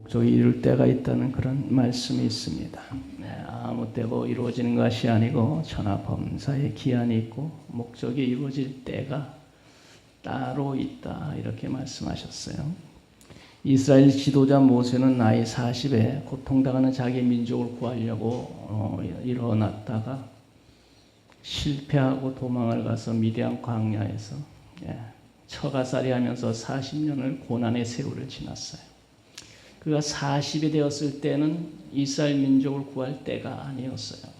저희 이룰 때가 있다는 그런 말씀이 있습니다. 아무 때고 이루어지는 것이 아니고 천하범사에 기한이 있고 목적이 이루어질 때가 따로 있다, 이렇게 말씀하셨어요. 이스라엘 지도자 모세는 나이 40에 고통당하는 자기 민족을 구하려고 일어났다가 실패하고 도망을 가서 미디안 광야에서 처가살이 하면서 40년을 고난의 세월을 지났어요. 그가 40이 되었을 때는 이스라엘 민족을 구할 때가 아니었어요.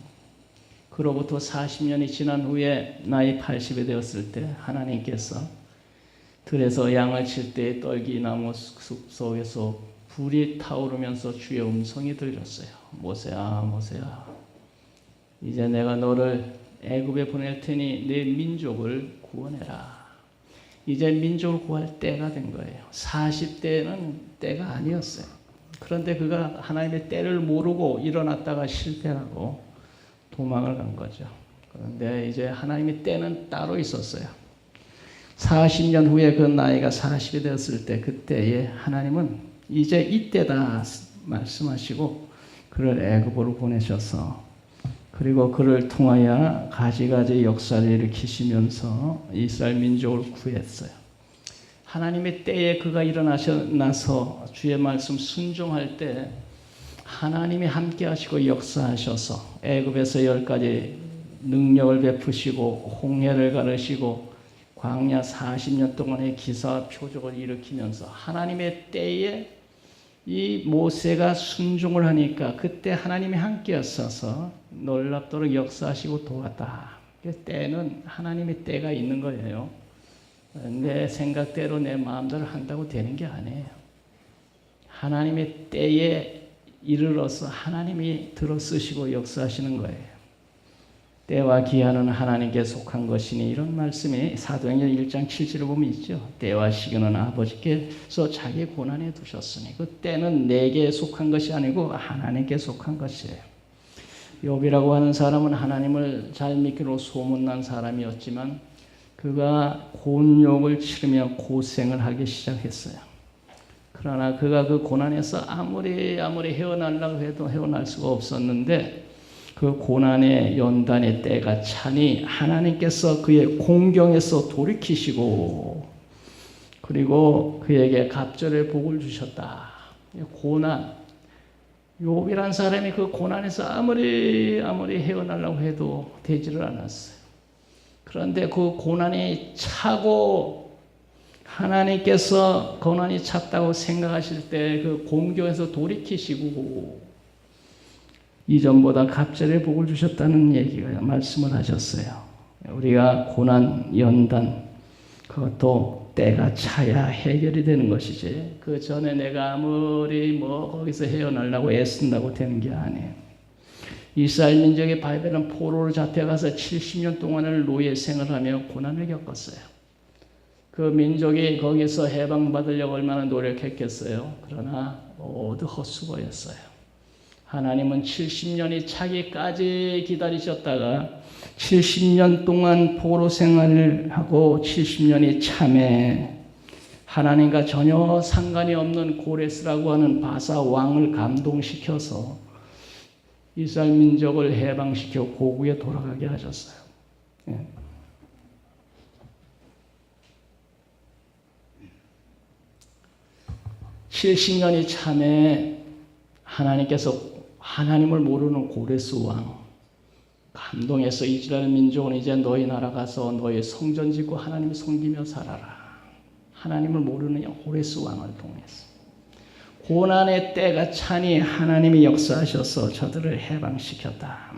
그로부터 40년이 지난 후에 나이 80이 되었을 때 하나님께서 들에서 양을 칠 때에 떨기나무 숲 속에서 불이 타오르면서 주의 음성이 들렸어요. 모세야, 모세야, 이제 내가 너를 애굽에 보낼 테니 내 민족을 구원해라. 이제 민족을 구할 때가 된 거예요. 40대는 때가 아니었어요. 그런데 그가 하나님의 때를 모르고 일어났다가 실패하고 도망을 간 거죠. 그런데 이제 하나님의 때는 따로 있었어요. 40년 후에 그 나이가 40이 되었을 때, 그때에 하나님은 이제 이때다 말씀하시고 그를 애굽으로 보내셔서, 그리고 그를 통하여 가지가지 역사를 일으키시면서 이스라엘 민족을 구했어요. 하나님의 때에 그가 일어나서 주의 말씀 순종할 때 하나님이 함께 하시고 역사하셔서 애굽에서 10가지 능력을 베푸시고 홍해를 가르시고 광야 40년 동안의 기사와 표적을 일으키면서 하나님의 때에 이 모세가 순종을 하니까 그때 하나님이 함께 하셔서 놀랍도록 역사하시고 도왔다. 때는 하나님의 때가 있는 거예요. 내 생각대로 내 마음대로 한다고 되는 게 아니에요. 하나님의 때에 이르러서 하나님이 들어쓰시고 역사하시는 거예요. 때와 기한은 하나님께 속한 것이니, 이런 말씀이 사도행전 1장 7절을 보면 있죠. 때와 시기는 아버지께서 자기 고난에 두셨으니 그 때는 내게 속한 것이 아니고 하나님께 속한 것이에요. 욥이라고 하는 사람은 하나님을 잘 믿기로 소문난 사람이었지만 그가 곤욕을 치르며 고생을 하기 시작했어요. 그러나 그가 그 고난에서 아무리 헤어나려고 해도 헤어날 수가 없었는데 그 고난의 연단의 때가 차니 하나님께서 그의 공경에서 돌이키시고 그리고 그에게 갑절의 복을 주셨다. 고난, 욥이란 사람이 그 고난에서 아무리 헤어나려고 해도 되지를 않았어요. 그런데 그 고난이 차고 하나님께서 고난이 찼다고 생각하실 때 그 공경에서 돌이키시고 이전보다 갑절의 복을 주셨다는 얘기가 말씀을 하셨어요. 우리가 고난, 연단, 그것도 때가 차야 해결이 되는 것이지, 그 전에 내가 아무리 거기서 헤어나려고 애쓴다고 되는 게 아니에요. 이스라엘 민족이 바벨론 포로로 잡혀가서 70년 동안을 노예 생활하며 고난을 겪었어요. 그 민족이 거기서 해방받으려고 얼마나 노력했겠어요. 그러나 모두 헛수고였어요. 하나님은 70년이 차기까지 기다리셨다가 70년 동안 포로 생활을 하고 70년이 참에 하나님과 전혀 상관이 없는 고레스라고 하는 바사 왕을 감동시켜서 이스라엘 민족을 해방시켜 고국에 돌아가게 하셨어요. 70년이 참에 하나님께서 하나님을 모르는 고레스 왕 감동해서 이스라엘 민족은 이제 너희 나라 가서 너희 성전 짓고 하나님을 섬기며 살아라. 하나님을 모르는 고레스 왕을 통해서 고난의 때가 차니 하나님이 역사하셔서 저들을 해방시켰다.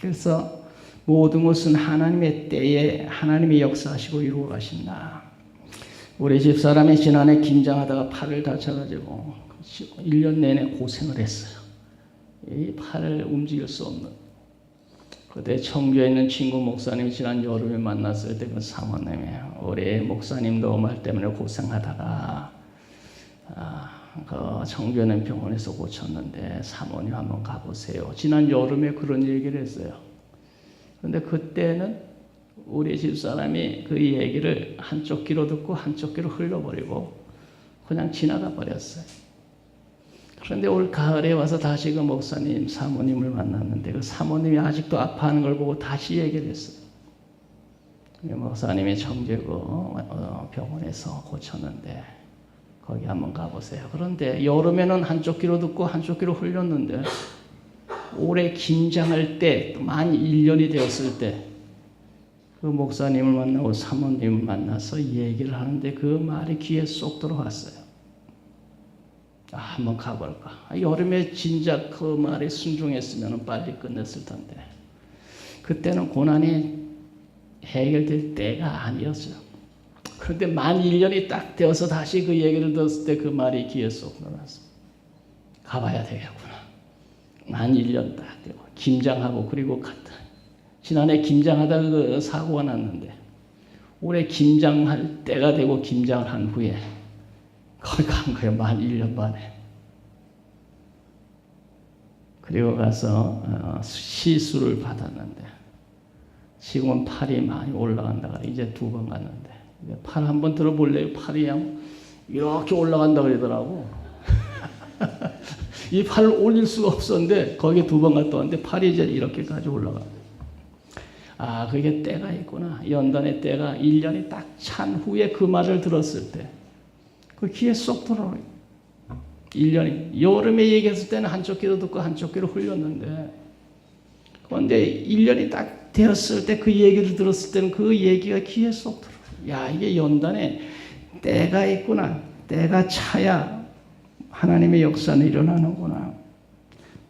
그래서 모든 것은 하나님의 때에 하나님이 역사하시고 이루어 가신다. 우리 집사람이 지난해 김장하다가 팔을 다쳐가지고 1년 내내 고생을 했어요. 이 팔을 움직일 수 없는. 그때 청주에 있는 친구 목사님이 지난 여름에 만났을 때 그 사모님이 우리 목사님도 말 때문에 고생하다가 그 청주에 있는 병원에서 고쳤는데 사모님 한번 가보세요. 지난 여름에 그런 얘기를 했어요. 그런데 그때는 우리 집사람이 그 얘기를 한쪽 귀로 듣고 한쪽 귀로 흘려버리고 그냥 지나가 버렸어요. 그런데 올 가을에 와서 다시 그 목사님, 사모님을 만났는데 그 사모님이 아직도 아파하는 걸 보고 다시 얘기를 했어요. 목사님이 청주고 병원에서 고쳤는데 거기 한번 가보세요. 그런데 여름에는 한쪽 귀로 듣고 한쪽 귀로 흘렸는데 올해 김장할 때 만 1년이 되었을 때 그 목사님을 만나고 사모님을 만나서 얘기를 하는데 그 말이 귀에 쏙 들어왔어요. 한번 가볼까. 여름에 진작 그 말에 순종했으면 빨리 끝냈을 텐데 그때는 고난이 해결될 때가 아니었어요. 그런데 만 1년이 딱 되어서 다시 그 얘기를 들었을 때 그 말이 귀에 쏙 들어왔어요. 가봐야 되겠구나. 만 1년 딱 되고 김장하고 그리고 갔다. 지난해 김장하다가 그 사고가 났는데 올해 김장할 때가 되고 김장을 한 후에 거기 간 거예요. 만 1년 만에. 그리고 가서 시술을 받았는데 지금은 팔이 많이 올라간다가 이제 2번 갔는데 팔 한번 들어볼래요? 팔이 그냥 이렇게 올라간다 그러더라고. 이 팔을 올릴 수가 없었는데 거기에 2번 갔다 왔는데 팔이 이제 이렇게까지 올라가. 그게 때가 있구나. 연단의 때가 1년이 딱 찬 후에 그 말을 들었을 때 그 귀에 쏙 들어와요. 1년이. 여름에 얘기했을 때는 한쪽 귀로 듣고 한쪽 귀로 흘렸는데 그런데 1년이 딱 되었을 때 그 얘기를 들었을 때는 그 얘기가 귀에 쏙 들어와요. 야, 이게 연단에 때가 있구나. 때가 차야 하나님의 역사는 일어나는구나.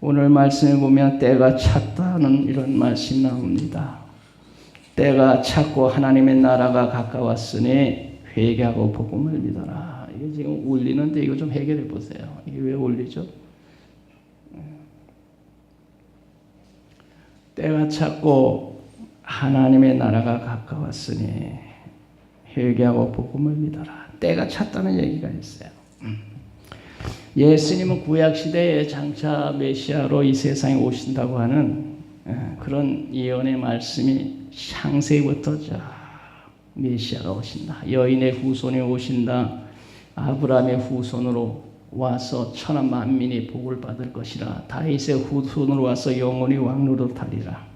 오늘 말씀에 보면 때가 찼다는 이런 말씀이 나옵니다. 때가 찼고 하나님의 나라가 가까웠으니 회개하고 복음을 믿어라. 이게 지금 울리는데 이거 좀 해결해 보세요. 이게 왜 울리죠? 때가 찼고 하나님의 나라가 가까웠으니 회개하고 복음을 믿어라. 때가 찼다는 얘기가 있어요. 예수님은 구약시대에 장차 메시아로 이 세상에 오신다고 하는 그런 예언의 말씀이 창세기부터 메시아가 오신다. 여인의 후손이 오신다. 아브라함의 후손으로 와서 천하 만민이 복을 받을 것이라. 다윗의 후손으로 와서 영원히 왕노릇 하리라.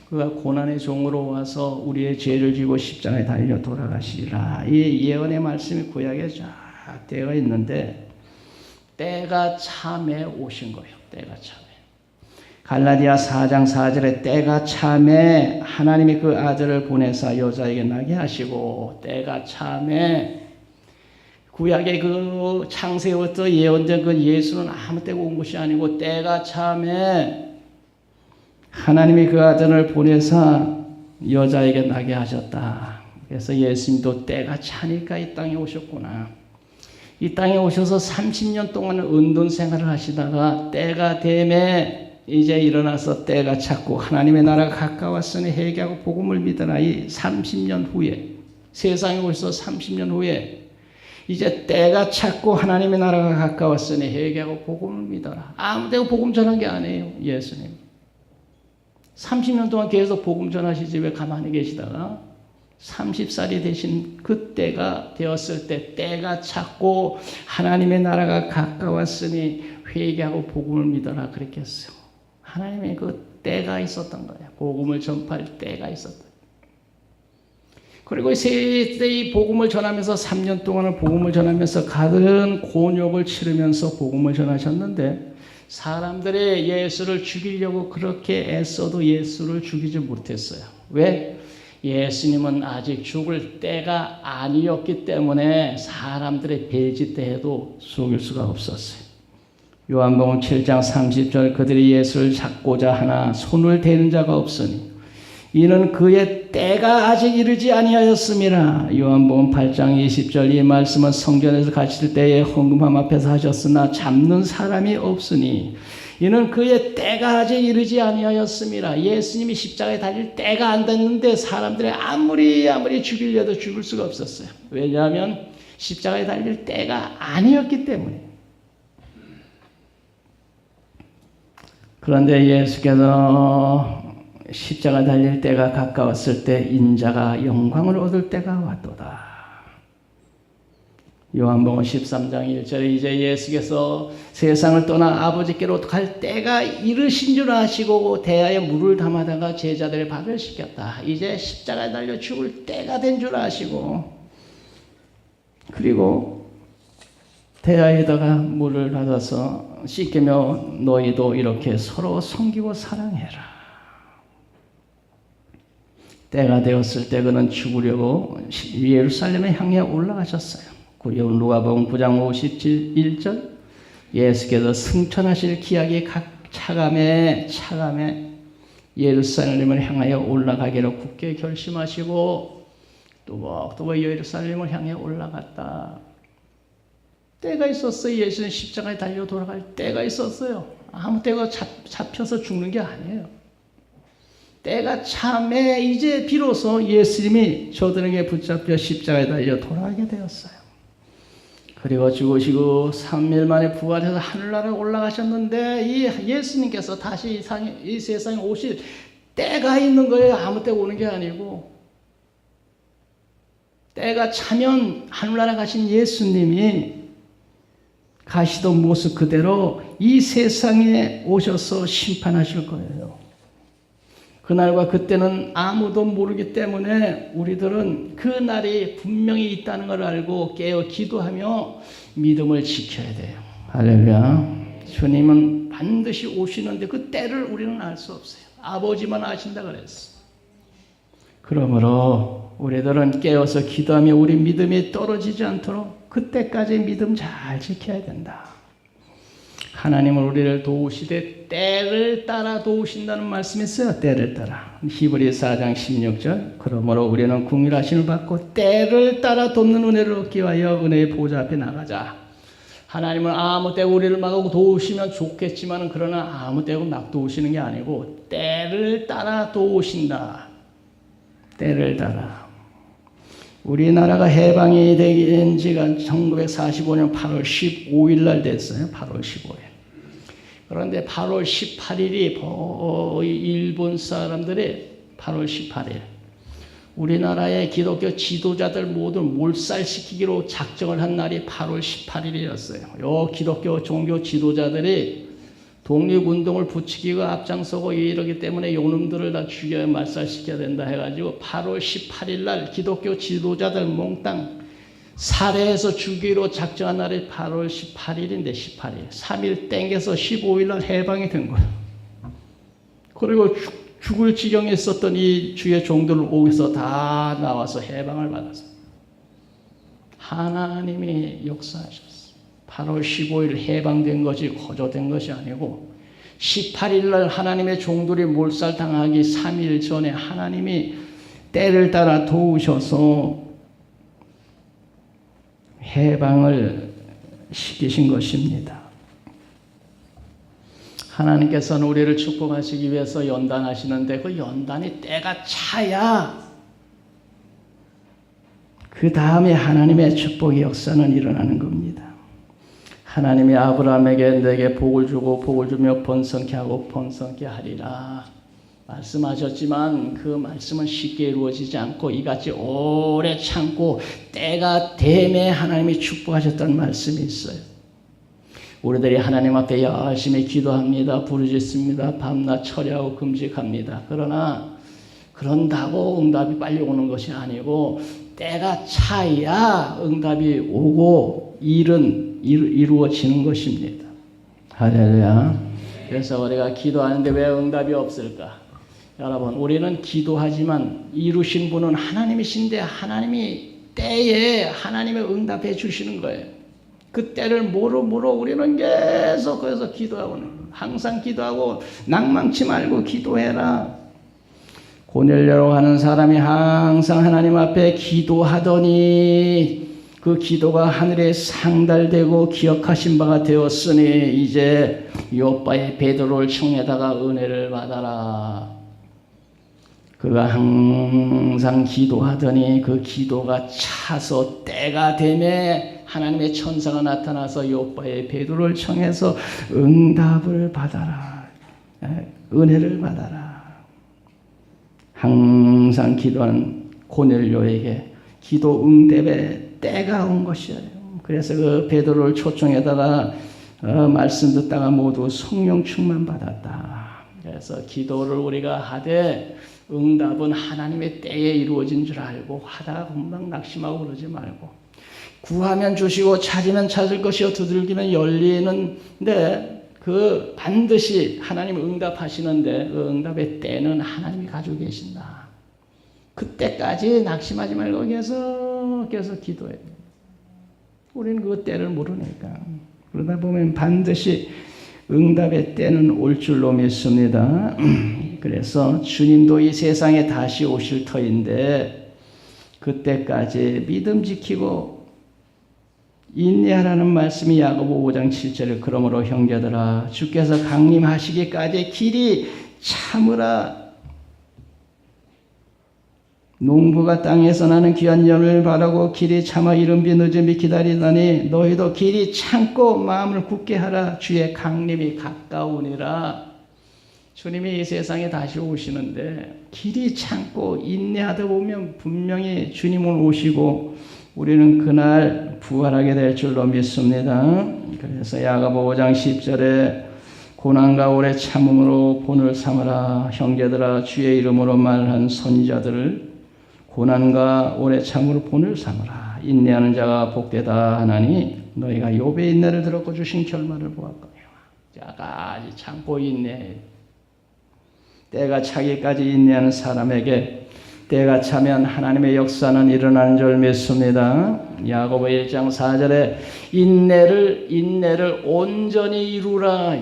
그가 고난의 종으로 와서 우리의 죄를 지고 십자가에 달려 돌아가시리라. 이 예언의 말씀이 구약에 쫙 되어 있는데 때가 참에 오신 거예요. 때가 참에. 갈라디아 4장 4절에 때가 참에 하나님이 그 아들을 보내사 여자에게 나게 하시고 때가 참에 구약의 그 창세부터 예언된 그 예수는 아무 때고 온 것이 아니고 때가 참에 하나님이 그 아들을 보내사 여자에게 나게 하셨다. 그래서 예수님도 때가 차니까 이 땅에 오셨구나. 이 땅에 오셔서 30년 동안 은둔 생활을 하시다가 때가 되매 이제 일어나서 때가 찼고 하나님의 나라가 가까웠으니 회개하고 복음을 믿어라. 이 30년 후에 세상에 오셔서 30년 후에 이제 때가 찼고 하나님의 나라가 가까웠으니 회개하고 복음을 믿어라. 아무 데고 복음 전한 게 아니에요. 예수님 30년 동안 계속 복음 전하시지 왜 가만히 계시다가 30살이 되신 그때가 되었을 때 때가 찼고 하나님의 나라가 가까웠으니 회개하고 복음을 믿어라 그렇게 했어요. 하나님의 그 때가 있었던 거예요. 복음을 전파할 때가 있었던 거예요. 그리고 세대의 복음을 전하면서 3년 동안을 복음을 전하면서 가든 곤욕을 치르면서 복음을 전하셨는데 사람들이 예수를 죽이려고 그렇게 애써도 예수를 죽이지 못했어요. 왜? 예수님은 아직 죽을 때가 아니었기 때문에 사람들의 배짓대해도 속일 수가 없었어요. 요한복음 7장 30절 그들이 예수를 잡고자 하나 손을 대는 자가 없으니 이는 그의 때가 아직 이르지 아니하였음이라. 요한복음 8장 20절 이 말씀은 성전에서 가실 때에 헌금함 앞에서 하셨으나 잡는 사람이 없으니 이는 그의 때가 아직 이르지 아니하였음이라. 예수님이 십자가에 달릴 때가 안 됐는데 사람들이 아무리 죽이려도 죽을 수가 없었어요. 왜냐하면 십자가에 달릴 때가 아니었기 때문에. 그런데 예수께서 십자가 달릴 때가 가까웠을 때 인자가 영광을 얻을 때가 왔도다. 요한복음 13장 1절에 이제 예수께서 세상을 떠나 아버지께로 갈 때가 이르신 줄 아시고 대야에 물을 담아다가 제자들의 발을 씻겼다. 이제 십자가에 달려 죽을 때가 된 줄 아시고, 그리고 대야에다가 물을 받아서 씻기며 너희도 이렇게 서로 섬기고 사랑해라. 때가 되었을 때 그는 죽으려고 예루살렘에 향해 올라가셨어요. 누가복음 9장 51절 예수께서 승천하실 기약이 각 차감에 예루살렘을 향하여 올라가기로 굳게 결심하시고 또박또박 예루살렘을 향해 올라갔다. 때가 있었어요. 예수는 십자가에 달려 돌아갈 때가 있었어요. 아무 때가 잡혀서 죽는 게 아니에요. 때가 참에 이제 비로소 예수님이 저들에게 붙잡혀 십자가에 달려 돌아가게 되었어요. 그리고 죽으시고 3일 만에 부활해서 하늘나라에 올라가셨는데 이 예수님께서 다시 이 세상에 오실 때가 있는 거예요. 아무 때 오는 게 아니고. 때가 차면 하늘나라 가신 예수님이 가시던 모습 그대로 이 세상에 오셔서 심판하실 거예요. 그날과 그때는 아무도 모르기 때문에 우리들은 그 날이 분명히 있다는 걸 알고 깨어 기도하며 믿음을 지켜야 돼요. 할렐루야. 주님은 반드시 오시는데 그 때를 우리는 알 수 없어요. 아버지만 아신다 그랬어. 그러므로 우리들은 깨어서 기도하며 우리 믿음이 떨어지지 않도록 그때까지 믿음 잘 지켜야 된다. 하나님은 우리를 도우시되 때를 따라 도우신다는 말씀이 있어요. 때를 따라. 히브리서 4장 16절 그러므로 우리는 긍휼하심을 받고 때를 따라 돕는 은혜를 얻기 위하여 은혜의 보좌 앞에 나가자. 하나님은 아무 때고 우리를 막 도우시면 좋겠지만 그러나 아무 때고 막 도우시는 게 아니고 때를 따라 도우신다. 때를 따라. 우리나라가 해방이 된 지가 1945년 8월 15일 날 됐어요. 8월 15일. 그런데 8월 18일이 일본 사람들이 8월 18일 우리나라의 기독교 지도자들 모두 몰살시키기로 작정을 한 날이 8월 18일이었어요. 요 기독교 종교 지도자들이 독립운동을 부추기고 앞장서고 이러기 때문에 요놈들을 다 죽여야 말살시켜야 된다 해가지고 8월 18일 날 기독교 지도자들 몽땅 살해해서 죽이기로 작정한 날이 8월 18일인데 18일. 3일 땡겨서 15일 날 해방이 된 거예요. 그리고 죽을 지경에 있었던 이 주의 종들 옥에서 다 나와서 해방을 받았어요. 하나님이 역사하셨어요. 8월 15일 해방된 것이 거저된 것이 아니고 18일 날 하나님의 종들이 몰살당하기 3일 전에 하나님이 때를 따라 도우셔서 해방을 시키신 것입니다. 하나님께서는 우리를 축복하시기 위해서 연단하시는데 그 연단이 때가 차야 그 다음에 하나님의 축복의 역사는 일어나는 겁니다. 하나님이 아브라함에게 내게 복을 주고 복을 주며 번성케 하고 번성케 하리라 말씀하셨지만 그 말씀은 쉽게 이루어지지 않고 이같이 오래 참고 때가 되매 하나님이 축복하셨다는 말씀이 있어요. 우리들이 하나님 앞에 열심히 기도합니다. 부르짖습니다. 밤낮 철야하고 금식합니다. 그러나 그런다고 응답이 빨리 오는 것이 아니고 때가 차야 응답이 오고 일은 이루어지는 것입니다. 할렐루야. 그래서 우리가 기도하는데 왜 응답이 없을까? 여러분, 우리는 기도하지만 이루신 분은 하나님이신데 하나님이 때에 하나님의 응답해 주시는 거예요. 그 때를 모르 우리는 계속 그래서 기도하고 항상 기도하고 낭망치 말고 기도해라. 고넬료라고 하는 사람이 항상 하나님 앞에 기도하더니 그 기도가 하늘에 상달되고 기억하신 바가 되었으니 이제 요바의 베드로를 청에다가 은혜를 받아라. 그가 항상 기도하더니 그 기도가 차서 때가 되매 하나님의 천사가 나타나서 요바의 베드로를 청해서 응답을 받아라. 은혜를 받아라. 항상 기도한 고넬료에게 기도 응답의 때가 온 것이에요. 그래서 그 베드로를 초청에다가 말씀 듣다가 모두 성령 충만 받았다. 그래서 기도를 우리가 하되 응답은 하나님의 때에 이루어진 줄 알고 하다가 금방 낙심하고 그러지 말고 구하면 주시고 찾으면 찾을 것이요 두들기면 열리는데 그 반드시 하나님 응답하시는데 그 응답의 때는 하나님이 가지고 계신다. 그때까지 낙심하지 말고 계속 기도해야 돼. 우리는 그 때를 모르니까. 그러다 보면 반드시 응답의 때는 올 줄로 믿습니다. 그래서 주님도 이 세상에 다시 오실 터인데 그때까지 믿음 지키고 인내하라는 말씀이 야고보 5장 7절에 그러므로 형제들아 주께서 강림하시기까지 길이 참으라. 농부가 땅에서 나는 귀한 열매를 바라고 길이 참아 이른비 늦음이 기다리다니 너희도 길이 참고 마음을 굳게 하라. 주의 강림이 가까우니라. 주님이 이 세상에 다시 오시는데 길이 참고 인내하다 보면 분명히 주님은 오시고 우리는 그날 부활하게 될 줄로 믿습니다. 그래서 야고보 5장 10절에 고난과 오래 참음으로 본을 삼으라. 형제들아 주의 이름으로 말한 선지자들을 고난과 오래 참음으로 본을 삼으라. 인내하는 자가 복되다 하나니 너희가 욥의 인내를 들었고 주신 결말을 보았거니와. 자까지 참고 인내해. 때가 차기까지 인내하는 사람에게 때가 차면 하나님의 역사는 일어나는 줄 믿습니다. 야고보 1장 4절에 인내를 온전히 이루라.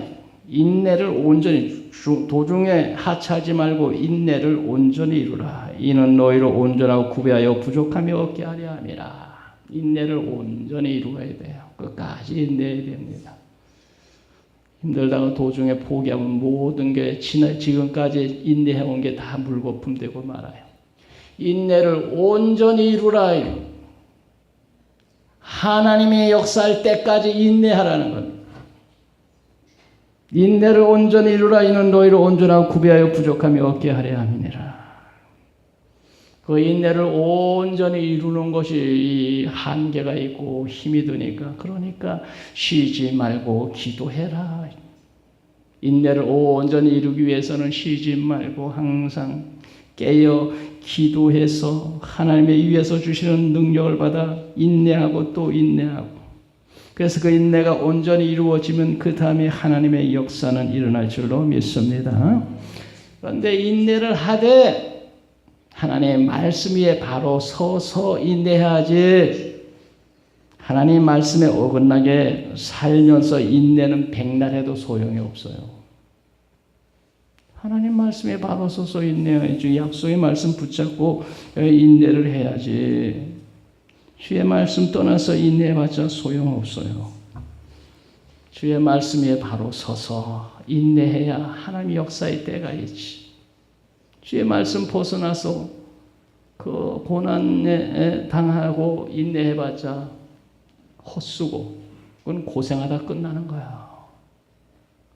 인내를 온전히 도중에 하차하지 말고 인내를 온전히 이루라. 이는 너희를 온전하고 구비하여 부족함이 없게 하려 함이라. 인내를 온전히 이루어야 돼요. 끝까지 인내해야 됩니다. 힘들다가 도중에 포기하면 모든 게 지금까지 인내해온 게 다 물거품 되고 말아요. 인내를 온전히 이루라. 하나님의 역사할 때까지 인내하라는 겁니다. 인내를 온전히 이루라. 이는 너희를 온전하고 구비하여 부족함이 없게 하려 함이니라. 그 인내를 온전히 이루는 것이 한계가 있고 힘이 드니까 그러니까 쉬지 말고 기도해라. 인내를 온전히 이루기 위해서는 쉬지 말고 항상 깨어 기도해서 하나님의 위에서 주시는 능력을 받아 인내하고 또 인내하고 그래서 그 인내가 온전히 이루어지면 그 다음에 하나님의 역사는 일어날 줄로 믿습니다. 그런데 인내를 하되 하나님의 말씀 위에 바로 서서 인내해야지 하나님 말씀에 어긋나게 살면서 인내는 백날 해도 소용이 없어요. 하나님 말씀에 바로 서서 인내해야지. 약속의 말씀 붙잡고 인내를 해야지. 주의 말씀 떠나서 인내해봤자 소용없어요. 주의 말씀 위에 바로 서서 인내해야 하나님 역사의 때가 있지. 주의 말씀 벗어나서 그 고난에 당하고 인내해봤자 헛수고 그건 고생하다 끝나는 거야.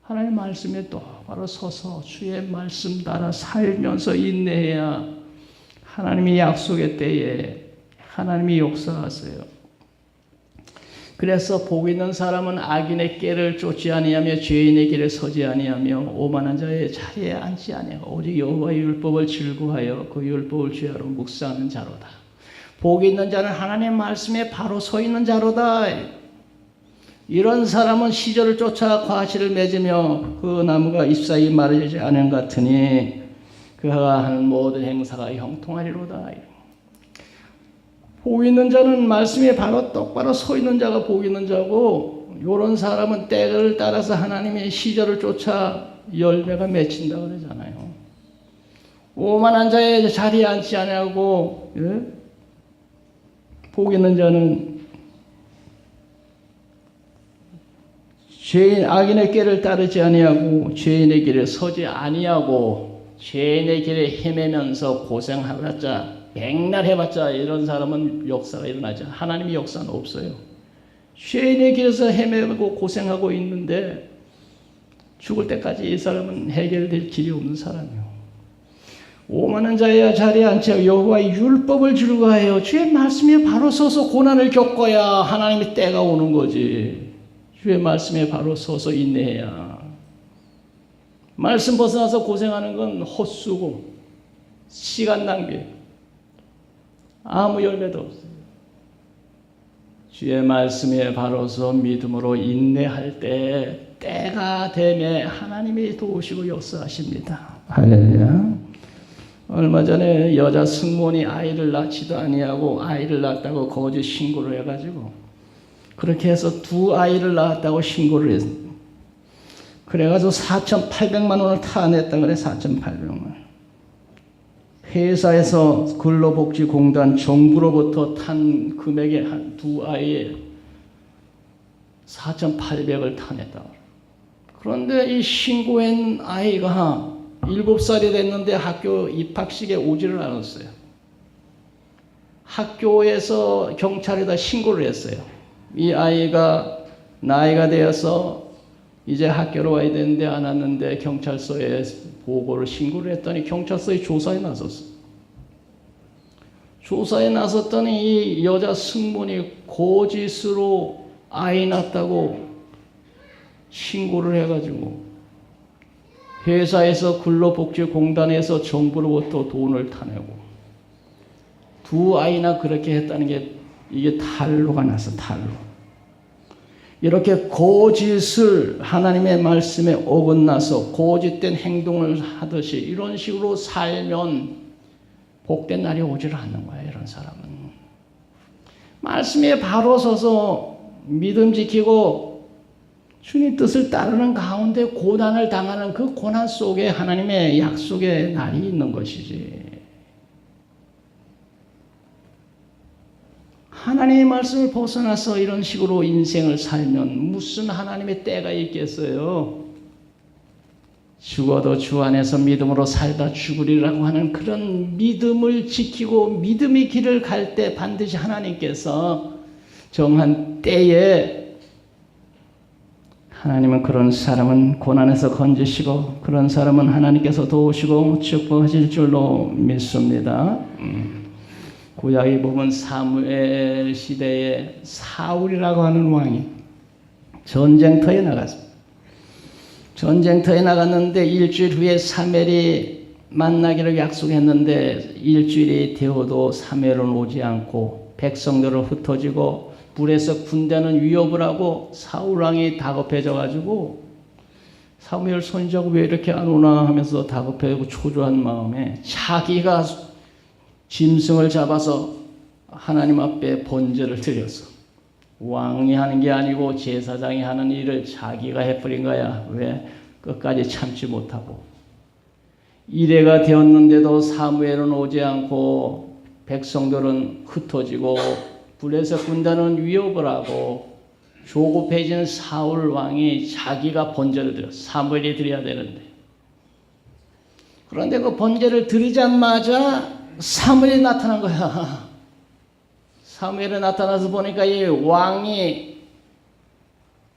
하나님 말씀에 똑바로 서서 주의 말씀 따라 살면서 인내해야 하나님의 약속의 때에 하나님이 역사하세요. 그래서 복 있는 사람은 악인의 꾀를 쫓지 아니하며 죄인의 길에 서지 아니하며 오만한 자의 자리에 앉지 아니하고 오직 여호와의 율법을 즐거워하여 그 율법을 주야로 묵상하는 자로다. 복 있는 자는 하나님의 말씀에 바로 서 있는 자로다. 이런 사람은 시절을 쫓아 과실을 맺으며 그 나무가 잎사귀 마르지 않은 것 같으니 그가 하는 모든 행사가 형통하리로다. 복 있는 자는 말씀에 바로 똑바로 서 있는 자가 복 있는 자고 이런 사람은 때를 따라서 하나님의 시절을 쫓아 열매가 맺힌다 그러잖아요. 오만한 자의 자리에 앉지 아니하고 복 있는 자는 죄인 악인의 길을 따르지 아니하고 죄인의 길에 서지 아니하고 죄인의 길에 헤매면서 고생해봤자 백날 해봤자 이런 사람은 역사가 일어나지 않아요. 하나님의 역사는 없어요. 죄인의 길에서 헤매고 고생하고 있는데 죽을 때까지 이 사람은 해결될 길이 없는 사람이에요. 오만한 자야 자리에 앉혀 여호와의 율법을 즐거워하여 주의 말씀에 바로 서서 고난을 겪어야 하나님의 때가 오는 거지. 주의 말씀에 바로 서서 인내해야. 말씀 벗어나서 고생하는 건 헛수고 시간 낭비. 아무 열매도 없어요. 주의 말씀에 바로서 믿음으로 인내할 때 때가 되매 하나님이 도우시고 역사하십니다. 할렐루야. 얼마 전에 여자 승무원이 아이를 낳지도 아니하고 아이를 낳았다고 거짓 신고를 해가지고 그렇게 해서 2아이를 낳았다고 신고를 했습니다. 그래가지고 4,800만 원을 타냈다 그래. 4,800만 원. 회사에서 근로복지공단 정부로부터 탄 금액의 한 2아이에 4,800을 타냈다. 그런데 이 신고한 아이가 7살이 됐는데 학교 입학식에 오지를 않았어요. 학교에서 경찰에다 신고를 했어요. 이 아이가 나이가 되어서 이제 학교로 와야 되는데 안 왔는데 경찰서에 보고를 신고를 했더니 경찰서에 조사에 나섰어요. 조사에 나섰더니 이 여자 승무원이 거짓으로 아이 낳았다고 신고를 해가지고 회사에서 근로복지공단에서 정부로부터 돈을 타내고 2아이나 그렇게 했다는 게 이게 탄로가 나서 탄로. 이렇게 거짓을 하나님의 말씀에 어긋나서 거짓된 행동을 하듯이 이런 식으로 살면 복된 날이 오지를 않는 거예요. 이런 사람은. 말씀에 바로 서서 믿음 지키고 주님 뜻을 따르는 가운데 고난을 당하는 그 고난 속에 하나님의 약속의 날이 있는 것이지. 하나님의 말씀을 벗어나서 이런 식으로 인생을 살면 무슨 하나님의 때가 있겠어요. 죽어도 주 안에서 믿음으로 살다 죽으리라고 하는 그런 믿음을 지키고 믿음의 길을 갈 때 반드시 하나님께서 정한 때에 하나님은 그런 사람은 고난에서 건지시고 그런 사람은 하나님께서 도우시고 축복하실 줄로 믿습니다. 구약에 보면 사무엘 시대에 사울이라고 하는 왕이 전쟁터에 나갔습니다. 전쟁터에 나갔는데 일주일 후에 사무엘이 만나기를 약속했는데 일주일이 되어도 사무엘은 오지 않고 백성들은 흩어지고 불에서 군대는 위협을 하고 사울왕이 다급해져 가지고 사무엘 선지자가 왜 이렇게 안 오나 하면서 다급해지고 초조한 마음에 자기가 짐승을 잡아서 하나님 앞에 번제를 드렸어. 왕이 하는 게 아니고 제사장이 하는 일을 자기가 해버린 거야. 왜? 끝까지 참지 못하고. 이래가 되었는데도 사무엘은 오지 않고 백성들은 흩어지고 불에서 군단은 위협을 하고 조급해진 사울 왕이 자기가 번제를 드렸어. 사무엘이 드려야 되는데. 그런데 그 번제를 드리자마자 사무엘이 나타난 거야. 사무엘이 나타나서 보니까 이 왕이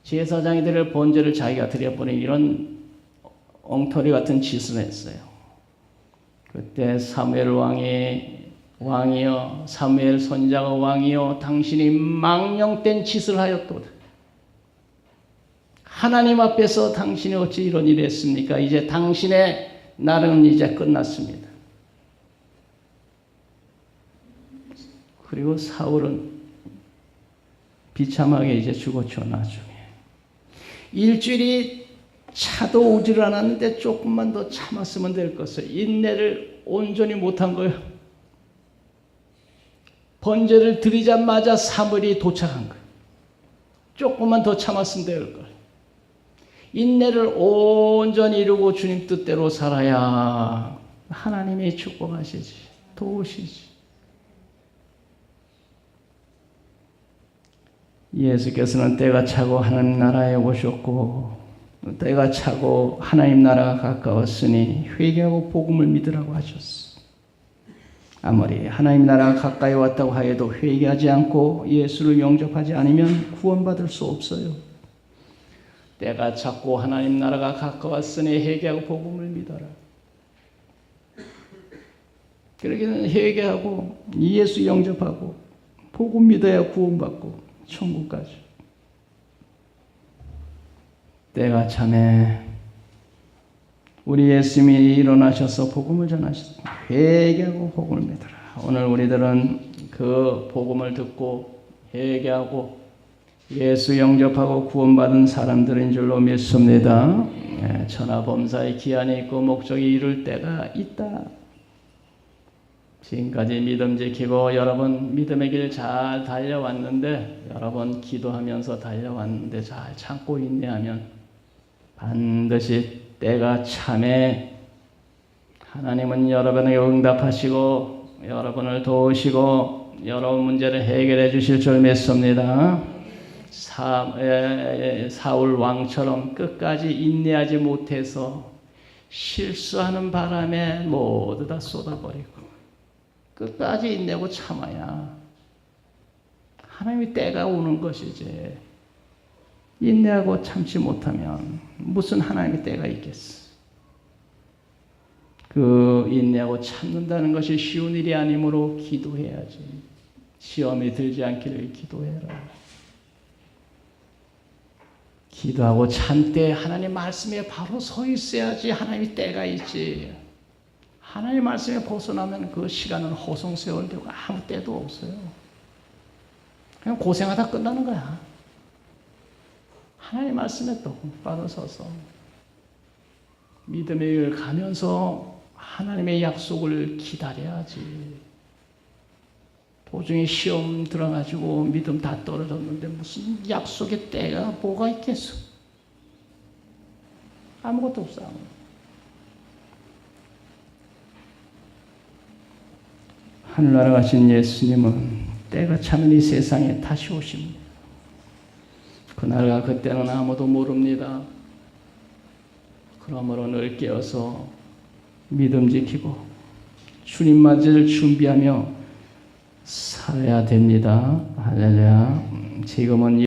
제사장이 드릴 번제를 자기가 드려버린 이런 엉터리 같은 짓을 했어요. 그때 사무엘 왕이여 사무엘 선지자가 왕이여 당신이 망령된 짓을 하였도다. 하나님 앞에서 당신이 어찌 이런 일을 했습니까? 이제 당신의 날은 이제 끝났습니다. 그리고 사울은 비참하게 이제 죽었죠. 나중에 일주일이 차도 오지를 않았는데 조금만 더 참았으면 될 것을 인내를 온전히 못한 거예요. 번제를 드리자마자 사무엘이 도착한 거예요. 조금만 더 참았으면 될 걸. 인내를 온전히 이루고 주님 뜻대로 살아야 하나님이 축복하시지, 도우시지. 예수께서는 때가 차고 하나님 나라에 오셨고 때가 차고 하나님 나라가 가까웠으니 회개하고 복음을 믿으라고 하셨어. 아무리 하나님 나라가 가까이 왔다고 하여도 회개하지 않고 예수를 영접하지 않으면 구원받을 수 없어요. 때가 찼고 하나님 나라가 가까웠으니 회개하고 복음을 믿어라. 그러기는 회개하고 예수 영접하고 복음 믿어야 구원받고 천국 가죠. 때가 참에 우리 예수님이 일어나셔서 복음을 전하셨습니다. 회개하고 복음을 믿어라. 오늘 우리들은 그 복음을 듣고 회개하고 예수 영접하고 구원받은 사람들인 줄로 믿습니다. 천하범사의 기한이 있고 목적이 이룰 때가 있다. 지금까지 믿음 지키고 여러분 믿음의 길 잘 달려왔는데, 여러분 기도하면서 달려왔는데 잘 참고 인내하면 반드시 때가 참에 하나님은 여러분에게 응답하시고 여러분을 도우시고 여러분 문제를 해결해 주실 줄 믿습니다. 사울 왕처럼 끝까지 인내하지 못해서 실수하는 바람에 모두 다 쏟아버리고, 끝까지 인내고 참아야 하나님의 때가 오는 것이지, 인내하고 참지 못하면 무슨 하나님의 때가 있겠어. 그 인내하고 참는다는 것이 쉬운 일이 아니므로 기도해야지. 시험에 들지 않기를 기도해라. 기도하고 참되 하나님 말씀에 바로 서 있어야지 하나님의 때가 있지. 하나님 말씀에 벗어나면 그 시간은 허송세월되고 아무 때도 없어요. 그냥 고생하다 끝나는 거야. 하나님 말씀에 똑바로 서서 믿음의 길을 가면서 하나님의 약속을 기다려야지. 도중에 시험 들어가지고 믿음 다 떨어졌는데 무슨 약속의 때가 뭐가 있겠어? 아무것도 없어. 하늘나라 가신 예수님은 때가 차면 이 세상에 다시 오십니다. 그날과 그때는 아무도 모릅니다. 그러므로 늘 깨어서 믿음 지키고 주님 맞을 준비하며 살아야 됩니다. 할렐루야. 지금은